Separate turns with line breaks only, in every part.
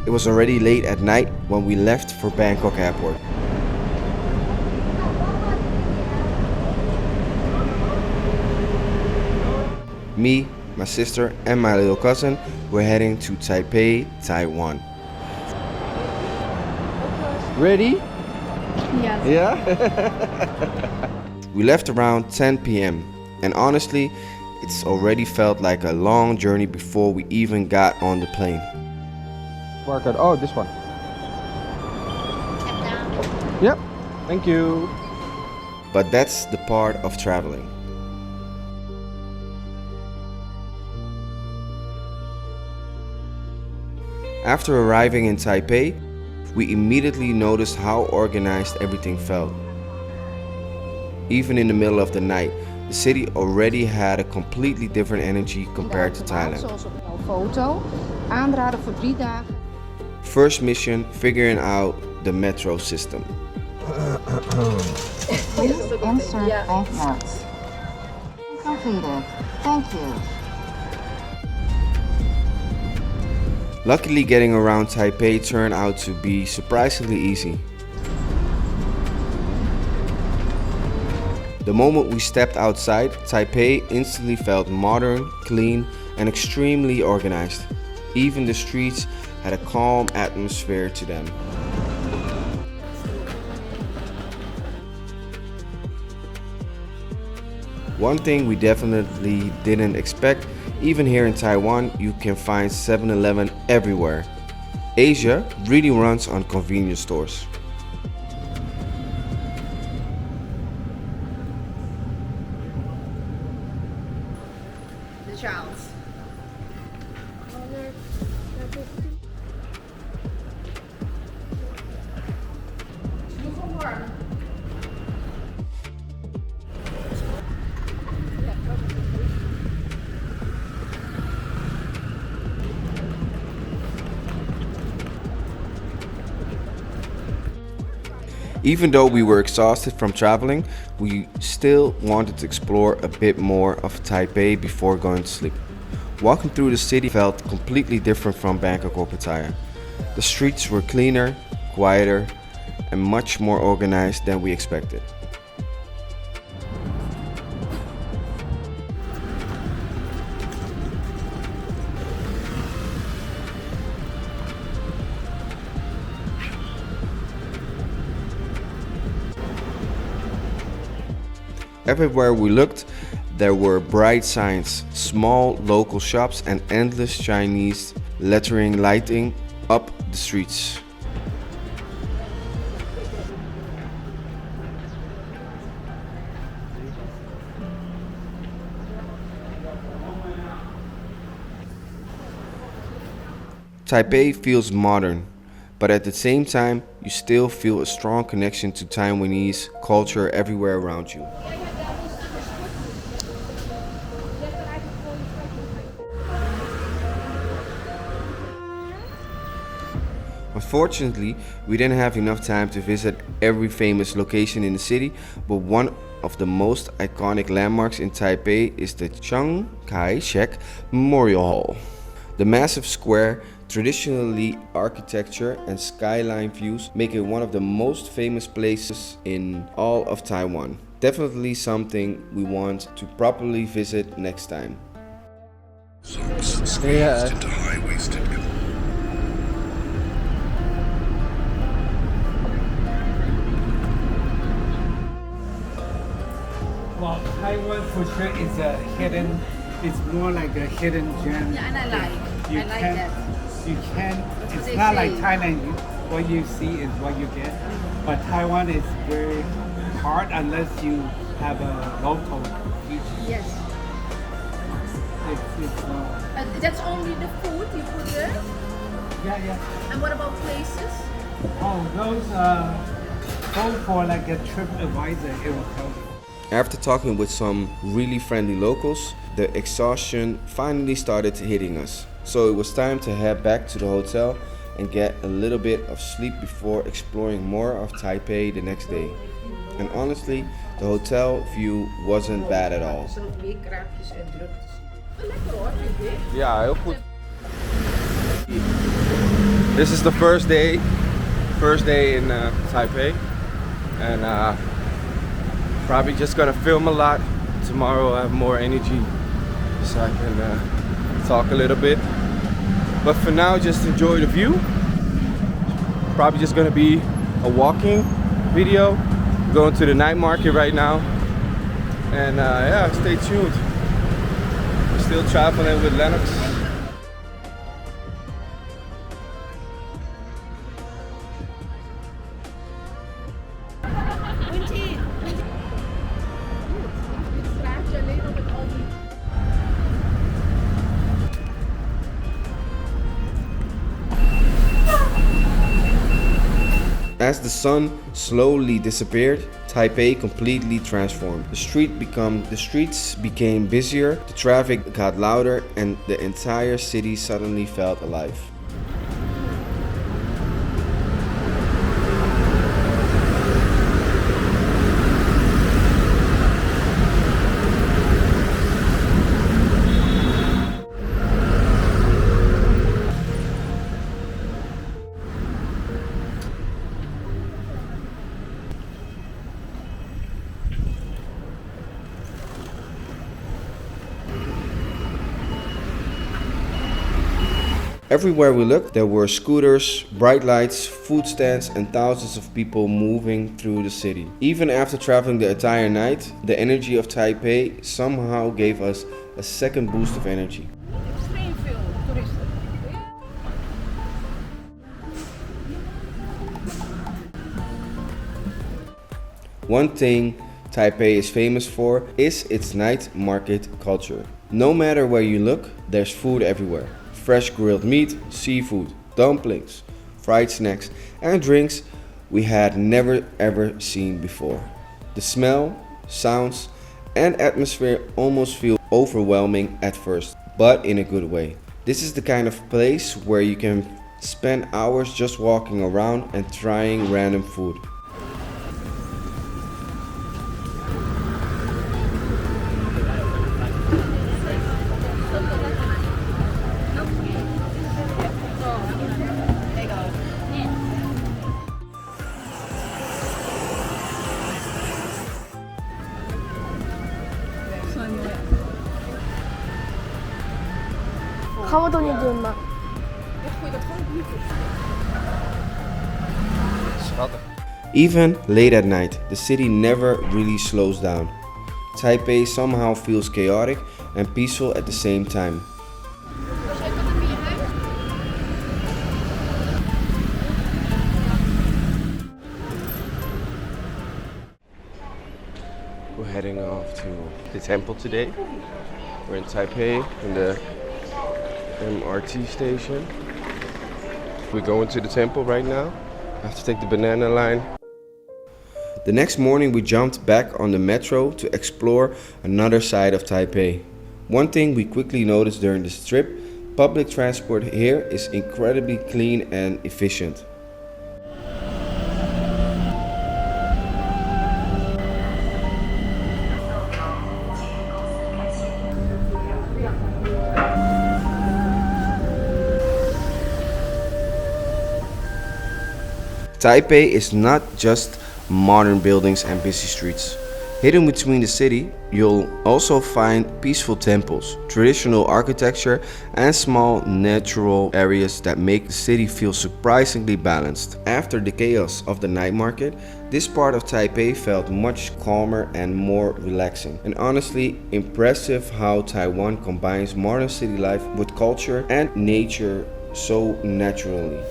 It was already late at night when we left for Bangkok airport. Me, my sister, and my little cousin were heading to Taipei, Taiwan. Ready?
Yes.
Yeah? We left around 10 p.m. and honestly, it's already felt like a long journey before we even got on the plane. Barcode. Oh, this one. Yep. Thank you. But that's the part of traveling. After arriving in Taipei, we immediately noticed how organized everything felt. Even in the middle of the night, the city already had a completely different energy compared to Thailand. First mission, figuring out the metro system.
Please insert banknotes. Completed. Thank you.
Luckily, getting around Taipei turned out to be surprisingly easy. The moment we stepped outside, Taipei instantly felt modern, clean, and extremely organized. Even the streets had a calm atmosphere to them. One thing we definitely didn't expect, even here in Taiwan, you can find 7-Eleven everywhere. Asia really runs on convenience stores.
The Charles.
Even though we were exhausted from traveling, we still wanted to explore a bit more of Taipei before going to sleep. Walking through the city felt completely different from Bangkok or Pattaya. The streets were cleaner, quieter, and much more organized than we expected. Everywhere we looked, there were bright signs, small local shops, and endless Chinese lettering lighting up the streets. Taipei feels modern, but at the same time, you still feel a strong connection to Taiwanese culture everywhere around you. Unfortunately, we didn't have enough time to visit every famous location in the city, but one of the most iconic landmarks in Taipei is the Chiang Kai-shek Memorial Hall. The massive square, traditionally architecture, and skyline views make it one of the most famous places in all of Taiwan. Definitely something we want to properly visit next time.
Squeezed into high-waisted.
Well, Taiwan for sure is a hidden, it's more like a hidden gem.
Yeah, and I like that.
You can,
what
it's
they
not
say.
like Thailand, what you see is what you get. But Taiwan is very hard unless you have a local feature.
Yes. That's only the food you put there?
Yeah.
And what about places?
Oh, those go for like a trip advisor, it will tell you.
After talking with some really friendly locals, the exhaustion finally started hitting us. So it was time to head back to the hotel and get a little bit of sleep before exploring more of Taipei the next day. And honestly, the hotel view wasn't bad at all. Yeah, heel goed. This is the first day in Taipei, and probably just gonna film a lot. Tomorrow I have more energy so I can talk a little bit, but for now just enjoy the view. Probably just gonna be a walking video. Going to the night market right now, and yeah, stay tuned. We're still traveling with Lennox. As the sun slowly disappeared, Taipei completely transformed. The streets became busier, the traffic got louder, and the entire city suddenly felt alive. Everywhere we looked, there were scooters, bright lights, food stands, and thousands of people moving through the city. Even after traveling the entire night, the energy of Taipei somehow gave us a second boost of energy. One thing Taipei is famous for is its night market culture. No matter where you look, there's food everywhere. Fresh grilled meat, seafood, dumplings, fried snacks, and drinks we had never ever seen before. The smell, sounds, and atmosphere almost feel overwhelming at first, but in a good way. This is the kind of place where you can spend hours just walking around and trying random food. Even late at night, the city never really slows down. Taipei somehow feels chaotic and peaceful at the same time. We're heading off to the temple today. We're in Taipei in the MRT station. We're going to the temple right now. I have to take the banana line. The next morning we jumped back on the metro to explore another side of Taipei. One thing we quickly noticed during this trip, public transport here is incredibly clean and efficient. Taipei is not just modern buildings and busy streets. Hidden between the city, you'll also find peaceful temples, traditional architecture, and small natural areas that make the city feel surprisingly balanced. After the chaos of the night market, this part of Taipei felt much calmer and more relaxing. And honestly, impressive how Taiwan combines modern city life with culture and nature so naturally.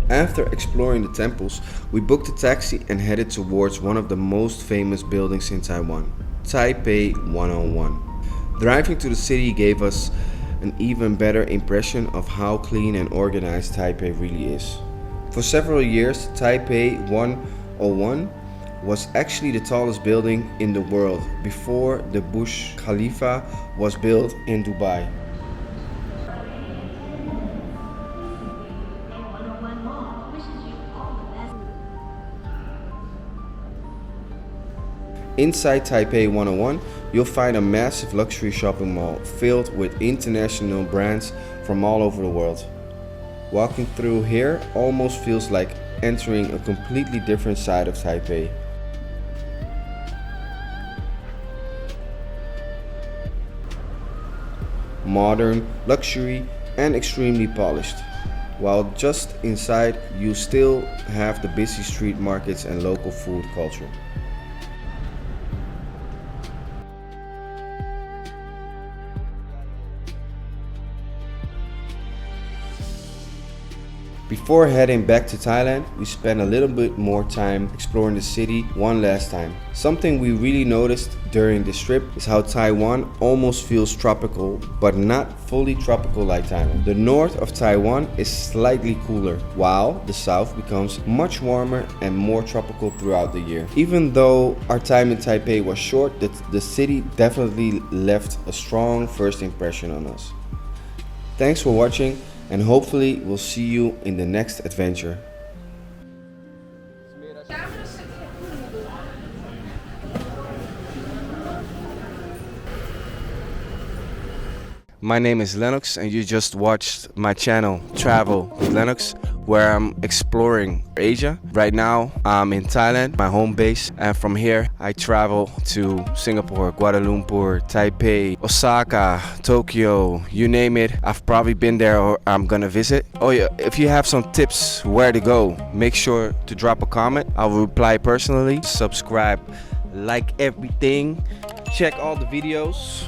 After exploring the temples, we booked a taxi and headed towards one of the most famous buildings in Taiwan, Taipei 101. Driving to the city gave us an even better impression of how clean and organized Taipei really is. For several years, Taipei 101 was actually the tallest building in the world before the Burj Khalifa was built in Dubai. Inside Taipei 101, you'll find a massive luxury shopping mall filled with international brands from all over the world. Walking through here almost feels like entering a completely different side of Taipei. Modern, luxury, and extremely polished. While just inside, you still have the busy street markets and local food culture. Before heading back to Thailand, we spent a little bit more time exploring the city one last time. Something we really noticed during this trip is how Taiwan almost feels tropical, but not fully tropical like Thailand. The north of Taiwan is slightly cooler, while the south becomes much warmer and more tropical throughout the year. Even though our time in Taipei was short, the city definitely left a strong first impression on us. Thanks for watching, and hopefully we'll see you in the next adventure. My name is Lennox, and you just watched my channel Travel with Lennox, where I'm exploring Asia. Right now I'm in Thailand, my home base, and from here I travel to Singapore, Kuala Lumpur, Taipei, Osaka, Tokyo, you name it. I've probably been there or I'm gonna visit. Oh yeah, if you have some tips where to go, make sure to drop a comment. I'll reply personally. Subscribe, like everything, check all the videos.